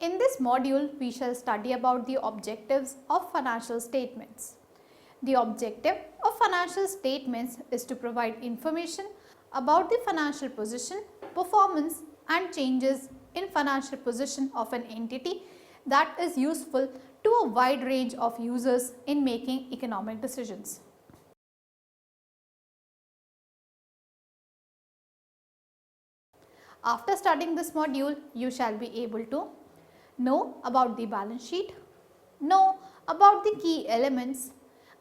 In this module, we shall study about the objectives of financial statements. The objective of financial statements is to provide information about the financial position, performance and changes in financial position of an entity that is useful to a wide range of users in making economic decisions. After studying this module, you shall be able to know about the balance sheet, know about the key elements,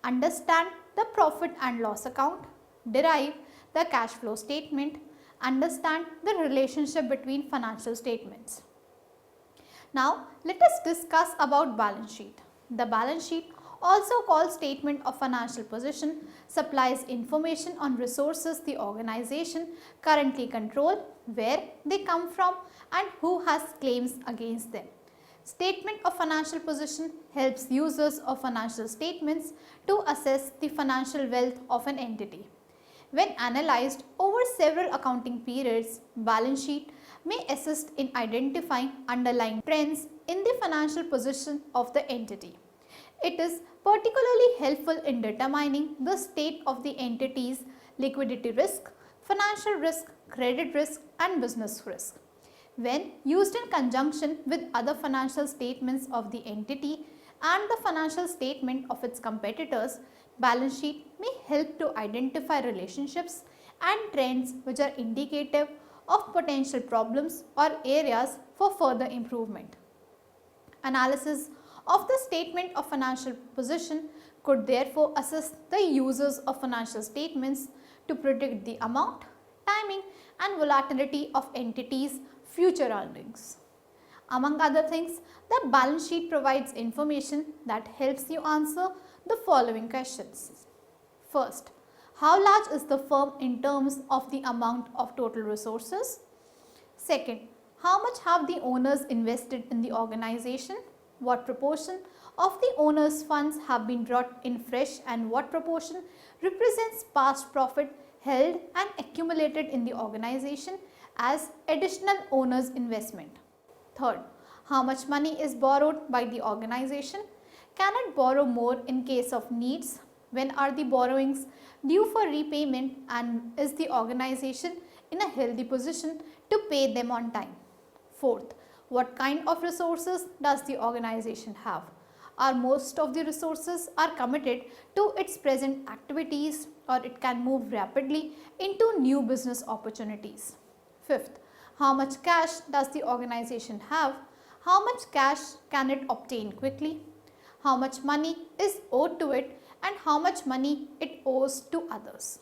understand the profit and loss account, derive the cash flow statement, understand the relationship between financial statements. Now, let us discuss about balance sheet. The balance sheet, also called statement of financial position, supplies information on resources the organization currently control, where they come from and who has claims against them. Statement of financial position helps users of financial statements to assess the financial wealth of an entity. When analyzed over several accounting periods, balance sheet may assist in identifying underlying trends in the financial position of the entity. It is particularly helpful in determining the state of the entity's liquidity risk, financial risk, credit risk and business risk. When used in conjunction with other financial statements of the entity and the financial statement of its competitors, balance sheet may help to identify relationships and trends which are indicative of potential problems or areas for further improvement. Analysis of the statement of financial position could therefore assist the users of financial statements to predict the amount, timing and volatility of entities' future earnings. Among other things, the balance sheet provides information that helps you answer the following questions. First, how large is the firm in terms of the amount of total resources? Second, how much have the owners invested in the organization? What proportion of the owners' funds have been brought in fresh and what proportion represents past profit held and accumulated in the organization as additional owners' investment? Third, how much money is borrowed by the organization? Can it borrow more in case of needs? When are the borrowings due for repayment and is the organization in a healthy position to pay them on time? Fourth, what kind of resources does the organization have? Are most of the resources are committed to its present activities or it can move rapidly into new business opportunities? Fifth, how much cash does the organization have? How much cash can it obtain quickly? How much money is owed to it and how much money it owes to others?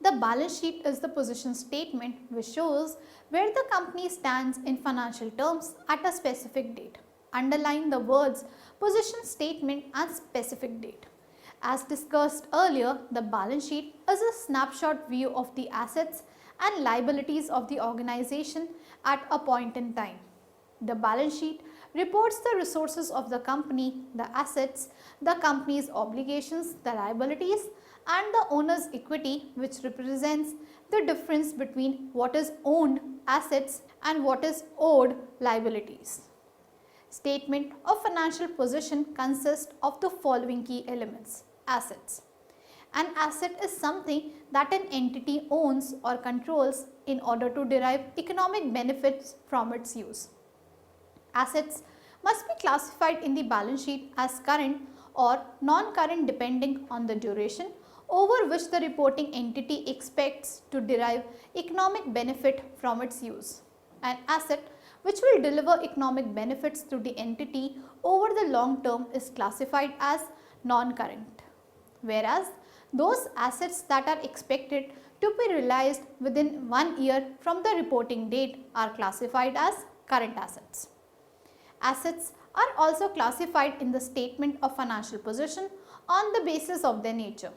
The balance sheet is the position statement which shows where the company stands in financial terms at a specific date. Underline the words position statement and specific date. As discussed earlier, the balance sheet is a snapshot view of the assets and liabilities of the organization at a point in time. The balance sheet reports the resources of the company, the assets, the company's obligations, the liabilities and the owner's equity, which represents the difference between what is owned assets and what is owed liabilities. Statement of financial position consists of the following key elements. Assets. An asset is something that an entity owns or controls in order to derive economic benefits from its use. Assets must be classified in the balance sheet as current or non-current depending on the duration over which the reporting entity expects to derive economic benefit from its use. An asset which will deliver economic benefits to the entity over the long term is classified as non-current, whereas those assets that are expected to be realized within 1 year from the reporting date are classified as current assets. Assets are also classified in the statement of financial position on the basis of their nature,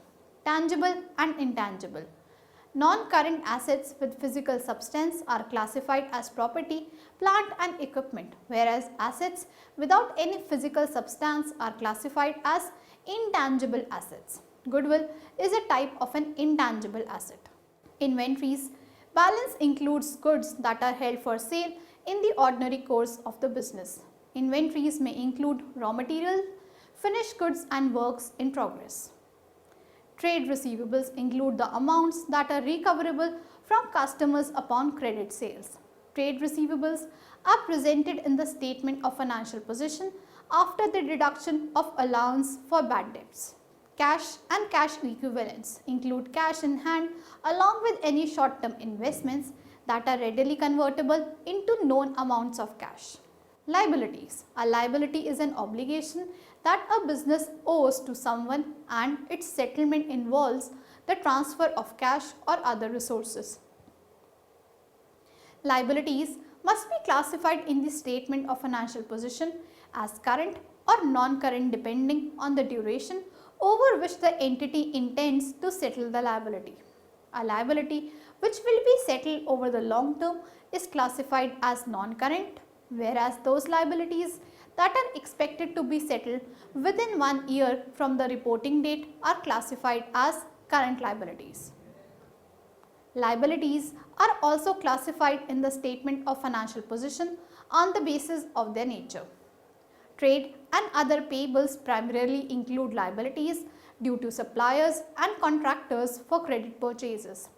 tangible and intangible. Non-current assets with physical substance are classified as property, plant and equipment, whereas assets without any physical substance are classified as intangible assets. Goodwill is a type of an intangible asset. Inventories. Balance includes goods that are held for sale in the ordinary course of the business. Inventories may include raw material, finished goods and works in progress. Trade receivables include the amounts that are recoverable from customers upon credit sales. Trade receivables are presented in the statement of financial position after the deduction of allowance for bad debts. Cash and cash equivalents include cash in hand along with any short-term investments that are readily convertible into known amounts of cash. Liabilities. A liability is an obligation that a business owes to someone and its settlement involves the transfer of cash or other resources. Liabilities must be classified in the statement of financial position as current or non-current depending on the duration over which the entity intends to settle the liability. A liability which will be settled over the long term is classified as non-current, whereas those liabilities that are expected to be settled within 1 year from the reporting date are classified as current liabilities. Liabilities are also classified in the statement of financial position on the basis of their nature. Trade and other payables primarily include liabilities due to suppliers and contractors for credit purchases.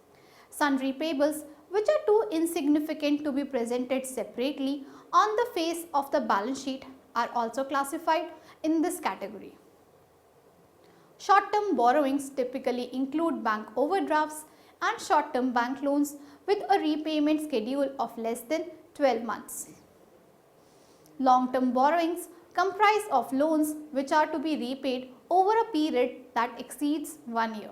Sundry payables, which are too insignificant to be presented separately on the face of the balance sheet, are also classified in this category. Short-term borrowings typically include bank overdrafts and short-term bank loans with a repayment schedule of less than 12 months. Long-term borrowings comprise of loans which are to be repaid over a period that exceeds 1 year.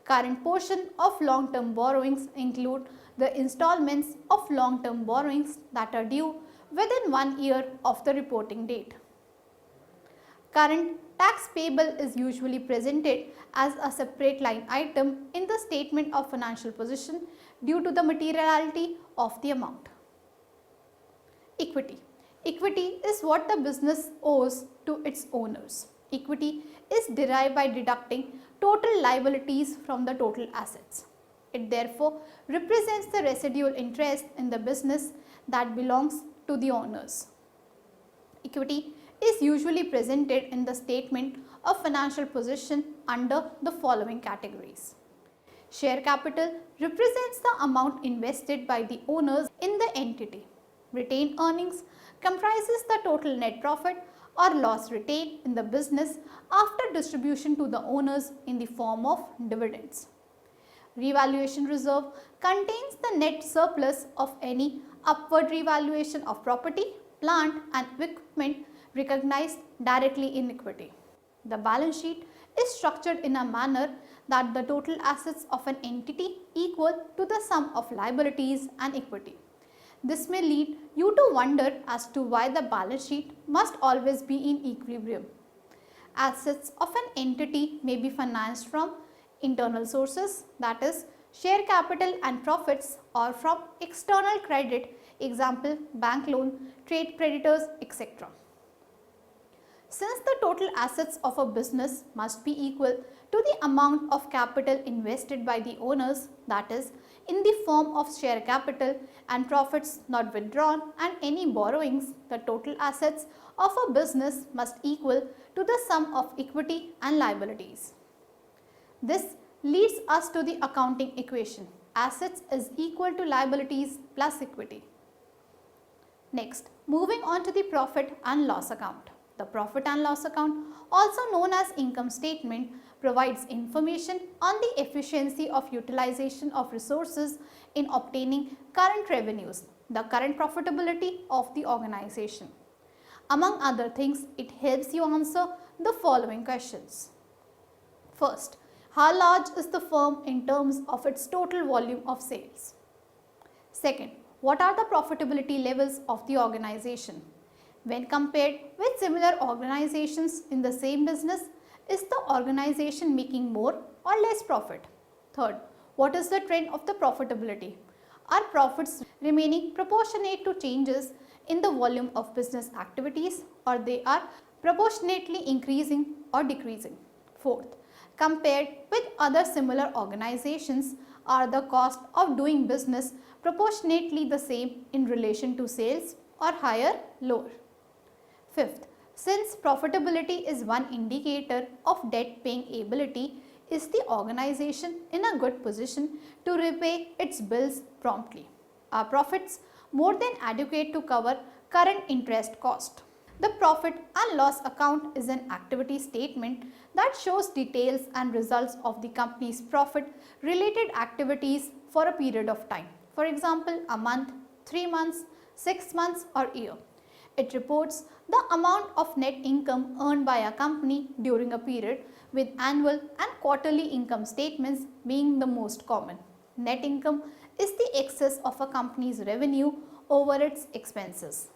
Current portion of long-term borrowings include the installments of long-term borrowings that are due within 1 year of the reporting date. Current tax payable is usually presented as a separate line item in the statement of financial position due to the materiality of the amount. Equity. Equity is what the business owes to its owners. Equity is derived by deducting total liabilities from the total assets. It therefore represents the residual interest in the business that belongs to the owners. Equity is usually presented in the statement of financial position under the following categories. Share capital represents the amount invested by the owners in the entity. Retained earnings comprises the total net profit or loss retained in the business after distribution to the owners in the form of dividends. Revaluation reserve contains the net surplus of any upward revaluation of property, plant and equipment recognized directly in equity. The balance sheet is structured in a manner that the total assets of an entity equal to the sum of liabilities and equity. This may lead you to wonder as to why the balance sheet must always be in equilibrium. Assets of an entity may be financed from internal sources, that is, share capital and profits, or from external credit, example bank loan, trade creditors, etc. Since the total assets of a business must be equal to the amount of capital invested by the owners, that is, in the form of share capital and profits not withdrawn and any borrowings, the total assets of a business must equal to the sum of equity and liabilities. This leads us to the accounting equation. Assets is equal to liabilities plus equity. Next, moving on to the profit and loss account. The profit and loss account, also known as income statement, provides information on the efficiency of utilization of resources in obtaining current revenues, the current profitability of the organization. Among other things, it helps you answer the following questions. First, how large is the firm in terms of its total volume of sales? Second, what are the profitability levels of the organization? When compared with similar organizations in the same business, is the organization making more or less profit? Third, what is the trend of the profitability? Are profits remaining proportionate to changes in the volume of business activities, or they are proportionately increasing or decreasing? Fourth, compared with other similar organizations, are the cost of doing business proportionately the same in relation to sales or higher, lower? Fifth, since profitability is one indicator of debt paying ability, is the organization in a good position to repay its bills promptly? Are profits more than adequate to cover current interest cost? The profit and loss account is an activity statement that shows details and results of the company's profit related activities for a period of time. For example, a month, 3 months, 6 months or year. It reports the amount of net income earned by a company during a period, with annual and quarterly income statements being the most common. Net income is the excess of a company's revenue over its expenses.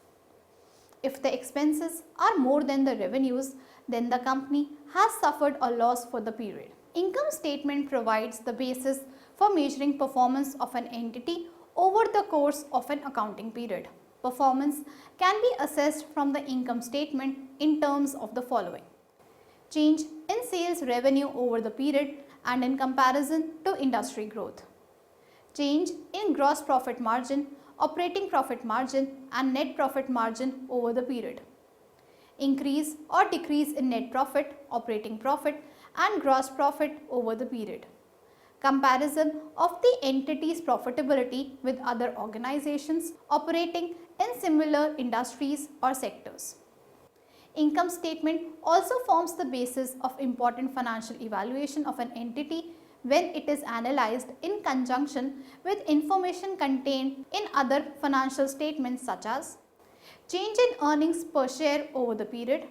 If the expenses are more than the revenues, then the company has suffered a loss for the period. Income statement provides the basis for measuring performance of an entity over the course of an accounting period. Performance can be assessed from the income statement in terms of the following: change in sales revenue over the period and in comparison to industry growth, change in gross profit margin, operating profit margin and net profit margin over the period, increase or decrease in net profit, operating profit and gross profit over the period, comparison of the entity's profitability with other organizations operating in similar industries or sectors. Income statement also forms the basis of important financial evaluation of an entity when it is analyzed in conjunction with information contained in other financial statements such as change in earnings per share over the period,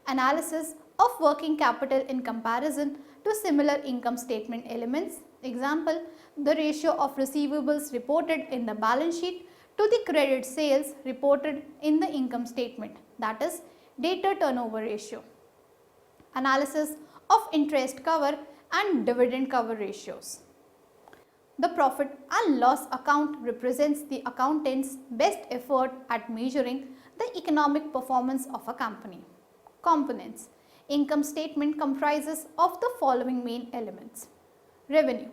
analysis of working capital in comparison to similar income statement elements. Example, the ratio of receivables reported in the balance sheet to the credit sales reported in the income statement, that is debtor turnover ratio. Analysis of interest cover and dividend cover ratios. The profit and loss account represents the accountant's best effort at measuring the economic performance of a company. Components. Income statement comprises of the following main elements. Revenue.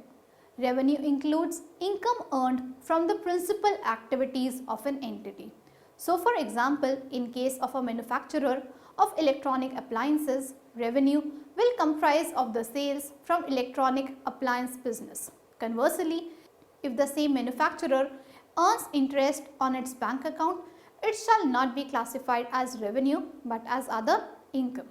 Revenue includes income earned from the principal activities of an entity. So for example, in case of a manufacturer of electronic appliances, revenue will comprise of the sales from electronic appliance business. Conversely, if the same manufacturer earns interest on its bank account, it shall not be classified as revenue but as other income.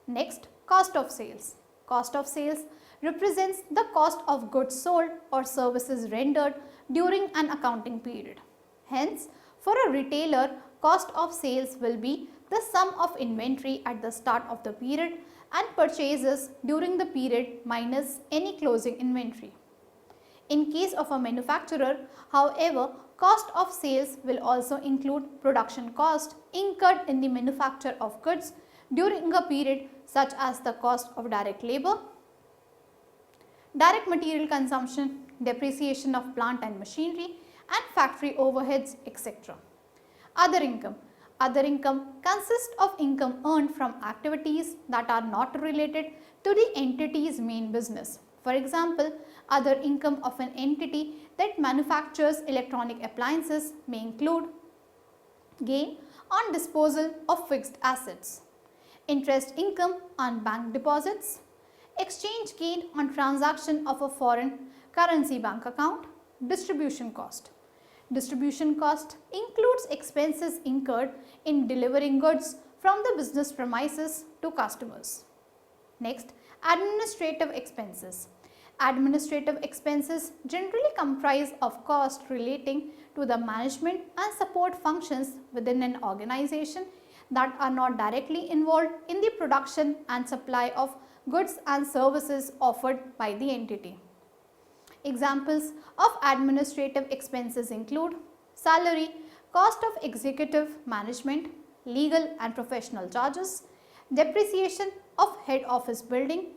Next, cost of sales. Cost of sales represents the cost of goods sold or services rendered during an accounting period. Hence, for a retailer, cost of sales will be the sum of inventory at the start of the period and purchases during the period minus any closing inventory. In case of a manufacturer, however, cost of sales will also include production cost incurred in the manufacture of goods during a period such as the cost of direct labor, direct material consumption, depreciation of plant and machinery and factory overheads, etc. Other income. Other income consists of income earned from activities that are not related to the entity's main business. For example, other income of an entity that manufactures electronic appliances may include gain on disposal of fixed assets, interest income on bank deposits, exchange gain on transaction of a foreign currency bank account, distribution cost. Distribution cost includes expenses incurred in delivering goods from the business premises to customers. Next, administrative expenses. Administrative expenses generally comprise of costs relating to the management and support functions within an organization that are not directly involved in the production and supply of goods and services offered by the entity. Examples of administrative expenses include salary, cost of executive management, legal and professional charges, depreciation of head office building,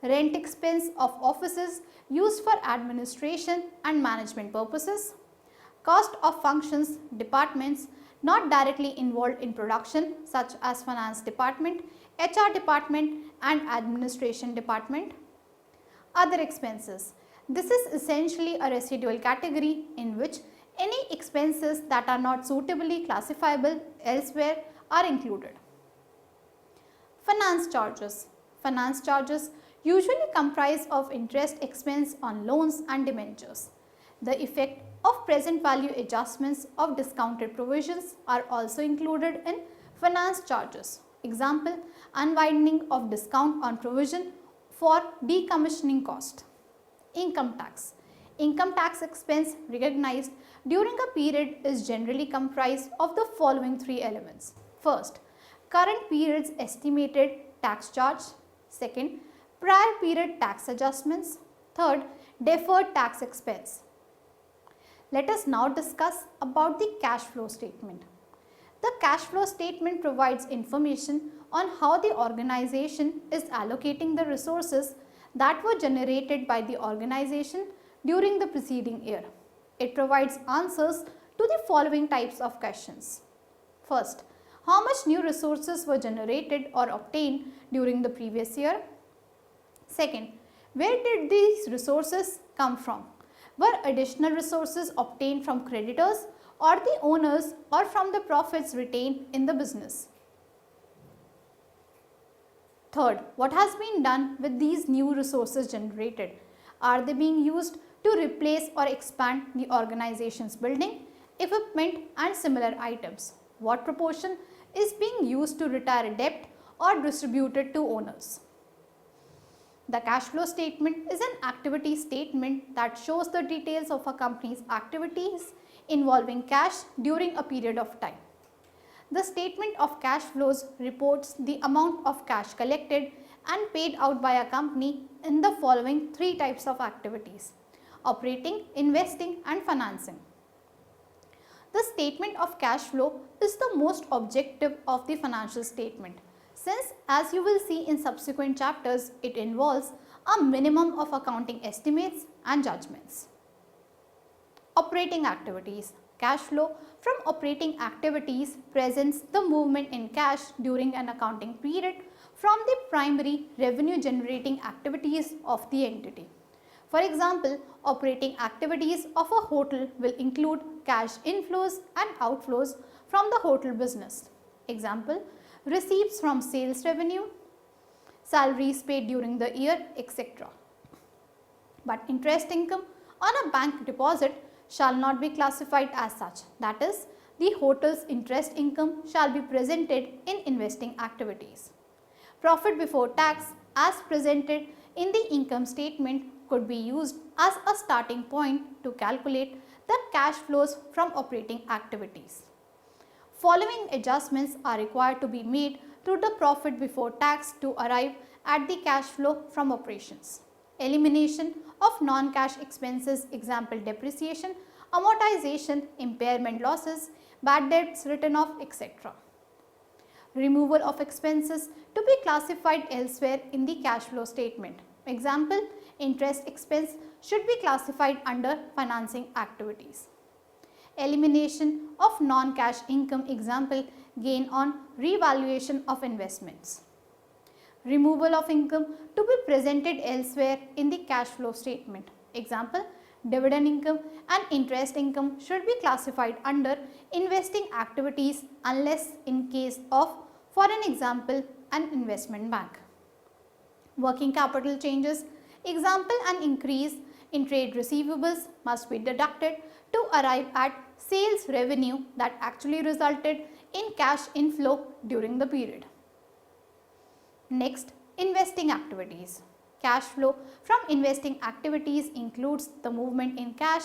rent expense of offices used for administration and management purposes, cost of functions, departments not directly involved in production such as finance department, HR department and administration department. Other expenses. This is essentially a residual category in which any expenses that are not suitably classifiable elsewhere are included. Finance charges. Finance charges usually comprise of interest expense on loans and debentures. The effect of present value adjustments of discounted provisions are also included in finance charges. Example, unwinding of discount on provision for decommissioning cost. Income tax. Income tax expense recognized during a period is generally comprised of the following three elements. First, current period's estimated tax charge. Second, prior period tax adjustments. Third, deferred tax expense. Let us now discuss about the cash flow statement. The cash flow statement provides information on how the organization is allocating the resources that were generated by the organization during the preceding year. It provides answers to the following types of questions. First, how much new resources were generated or obtained during the previous year? Second, where did these resources come from? Were additional resources obtained from creditors or the owners or from the profits retained in the business? Third, what has been done with these new resources generated? Are they being used to replace or expand the organization's building, equipment and similar items? What proportion is being used to retire debt or distributed to owners? The cash flow statement is an activity statement that shows the details of a company's activities involving cash during a period of time. The statement of cash flows reports the amount of cash collected and paid out by a company in the following three types of activities: operating, investing and financing. The statement of cash flow is the most objective of the financial statement, since, as you will see in subsequent chapters, it involves a minimum of accounting estimates and judgments. Operating activities. Cash flow from operating activities presents the movement in cash during an accounting period from the primary revenue generating activities of the entity. For example, operating activities of a hotel will include cash inflows and outflows from the hotel business. Example, receipts from sales revenue, salaries paid during the year, etc. But interest income on a bank deposit shall not be classified as such. That is, the hotel's interest income shall be presented in investing activities. Profit before tax as presented in the income statement could be used as a starting point to calculate the cash flows from operating activities. Following adjustments are required to be made to the profit before tax to arrive at the cash flow from operations. Elimination of non-cash expenses, example depreciation, amortization, impairment losses, bad debts written off, etc. Removal of expenses to be classified elsewhere in the cash flow statement. Example, interest expense should be classified under financing activities. Elimination of non-cash income, example, gain on revaluation of investments. Removal of income to be presented elsewhere in the cash flow statement. Example, dividend income and interest income should be classified under investing activities unless in case of, for an example, an investment bank. Working capital changes, example, an increase in trade receivables must be deducted to arrive at sales revenue that actually resulted in cash inflow during the period. Next, investing activities. Cash flow from investing activities includes the movement in cash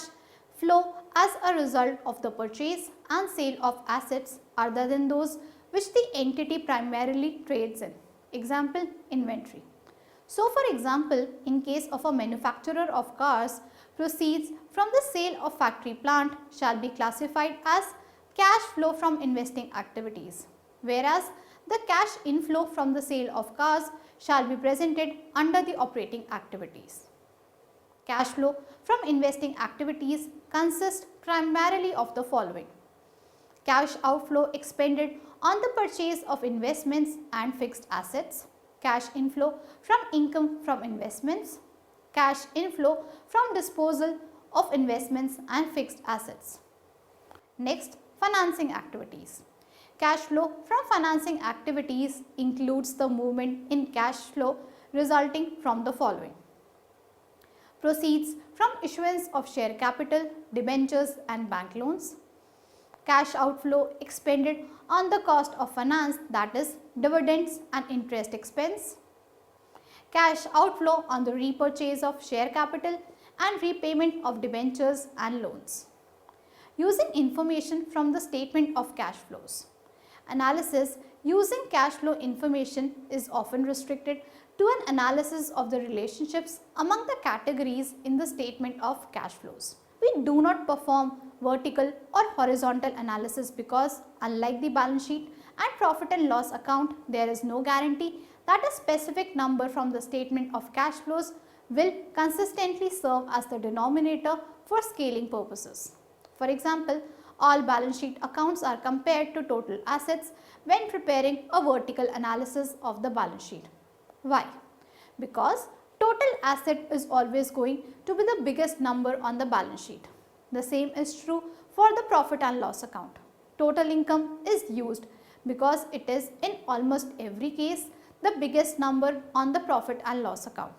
flow as a result of the purchase and sale of assets other than those which the entity primarily trades in. Example, inventory. So, for example, in case of a manufacturer of cars, proceeds from the sale of factory plant shall be classified as cash flow from investing activities, whereas the cash inflow from the sale of cars shall be presented under the operating activities. Cash flow from investing activities consists primarily of the following: cash outflow expended on the purchase of investments and fixed assets, cash inflow from income from investments, cash inflow from disposal of investments and fixed assets. Next, financing activities. Cash flow from financing activities includes the movement in cash flow resulting from the following: proceeds from issuance of share capital, debentures and bank loans, cash outflow expended on the cost of finance, that is dividends and interest expense, cash outflow on the repurchase of share capital and repayment of debentures and loans. Using information from the statement of cash flows. Analysis using cash flow information is often restricted to an analysis of the relationships among the categories in the statement of cash flows. We do not perform vertical or horizontal analysis because, unlike the balance sheet and profit and loss account, there is no guarantee that a specific number from the statement of cash flows will consistently serve as the denominator for scaling purposes. For example, all balance sheet accounts are compared to total assets when preparing a vertical analysis of the balance sheet. Why? Because total asset is always going to be the biggest number on the balance sheet. The same is true for the profit and loss account. Total income is used because it is in almost every case the biggest number on the profit and loss account.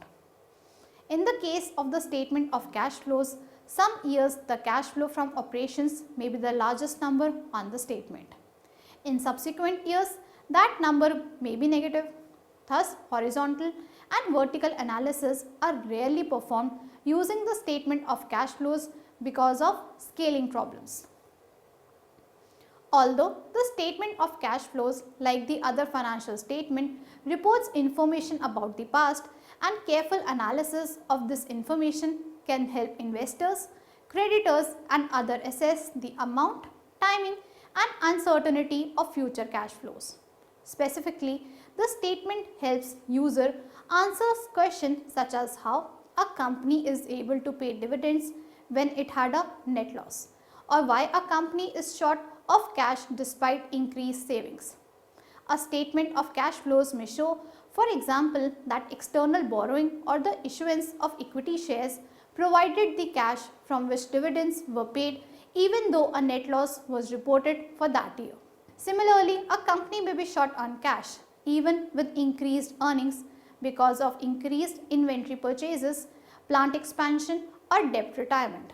In the case of the statement of cash flows, some years the cash flow from operations may be the largest number on the statement. In subsequent years, that number may be negative. Thus, horizontal and vertical analysis are rarely performed using the statement of cash flows because of scaling problems. Although the statement of cash flows, like the other financial statement, reports information about the past, and careful analysis of this information can help investors, creditors and others assess the amount, timing and uncertainty of future cash flows. Specifically, the statement helps user answers questions such as how a company is able to pay dividends when it had a net loss, or why a company is short of cash despite increased savings. A statement of cash flows may show, for example, that external borrowing or the issuance of equity shares provided the cash from which dividends were paid even though a net loss was reported for that year. Similarly, a company may be short on cash even with increased earnings because of increased inventory purchases, plant expansion or debt retirement.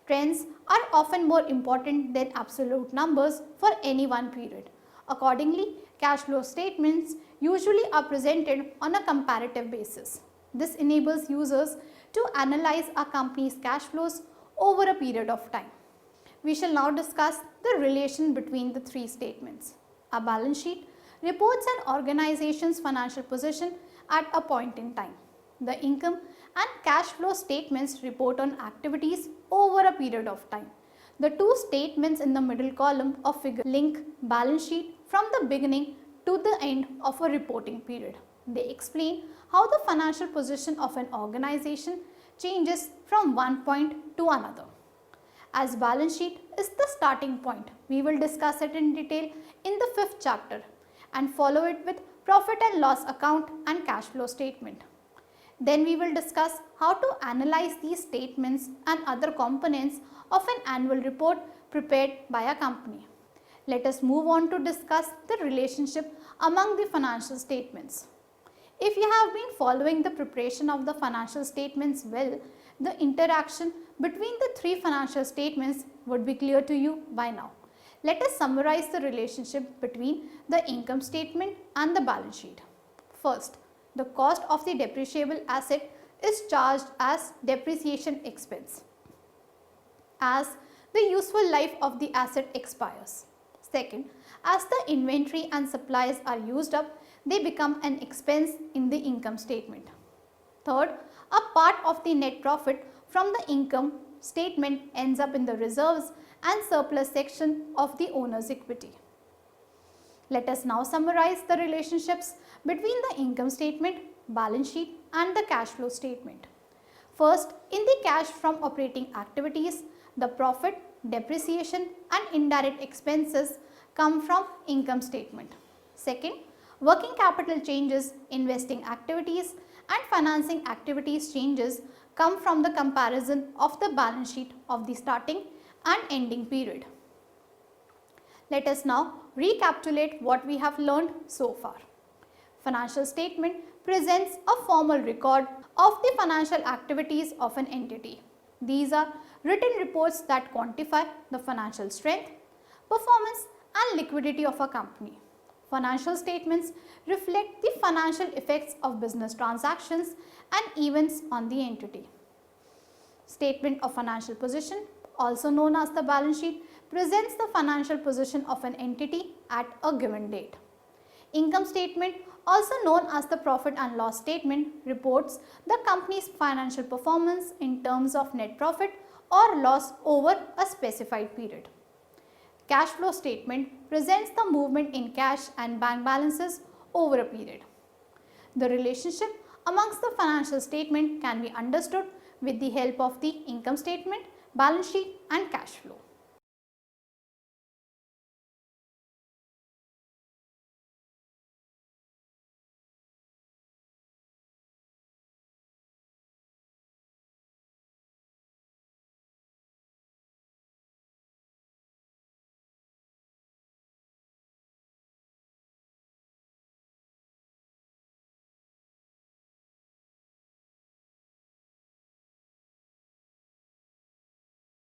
Trends are often more important than absolute numbers for any one period. Accordingly, cash flow statements usually are presented on a comparative basis. This enables users to analyze a company's cash flows over a period of time. We shall now discuss the relation between the three statements. A balance sheet reports an organization's financial position at a point in time. The income and cash flow statements report on activities over a period of time. The two statements in the middle column of figure link balance sheet from the beginning to the end of a reporting period. They explain how the financial position of an organization changes from one point to another. As balance sheet is the starting point, we will discuss it in detail in the 5th chapter and follow it with profit and loss account and cash flow statement. Then we will discuss how to analyze these statements and other components of an annual report prepared by a company. Let us move on to discuss the relationship among the financial statements. If you have been following the preparation of the financial statements well, the interaction between the three financial statements would be clear to you by now. Let us summarize the relationship between the income statement and the balance sheet. First, the cost of the depreciable asset is charged as depreciation expense as the useful life of the asset expires. Second, as the inventory and supplies are used up, they become an expense in the income statement. Third, a part of the net profit from the income statement ends up in the reserves and surplus section of the owner's equity. Let us now summarize the relationships between the income statement, balance sheet and the cash flow statement. First, in the cash from operating activities, the profit, depreciation and indirect expenses come from income statement. Second, working capital changes, investing activities and financing activities changes come from the comparison of the balance sheet of the starting and ending period. Let us now recapitulate what we have learned so far. Financial statement presents a formal record of the financial activities of an entity. These are written reports that quantify the financial strength, performance and liquidity of a company. Financial statements reflect the financial effects of business transactions and events on the entity. Statement of financial position, also known as the balance sheet, presents the financial position of an entity at a given date. Income statement, also known as the profit and loss statement, reports the company's financial performance in terms of net profit or loss over a specified period. Cash flow statement presents the movement in cash and bank balances over a period. The relationship amongst the financial statement can be understood with the help of the income statement, balance sheet and cash flow.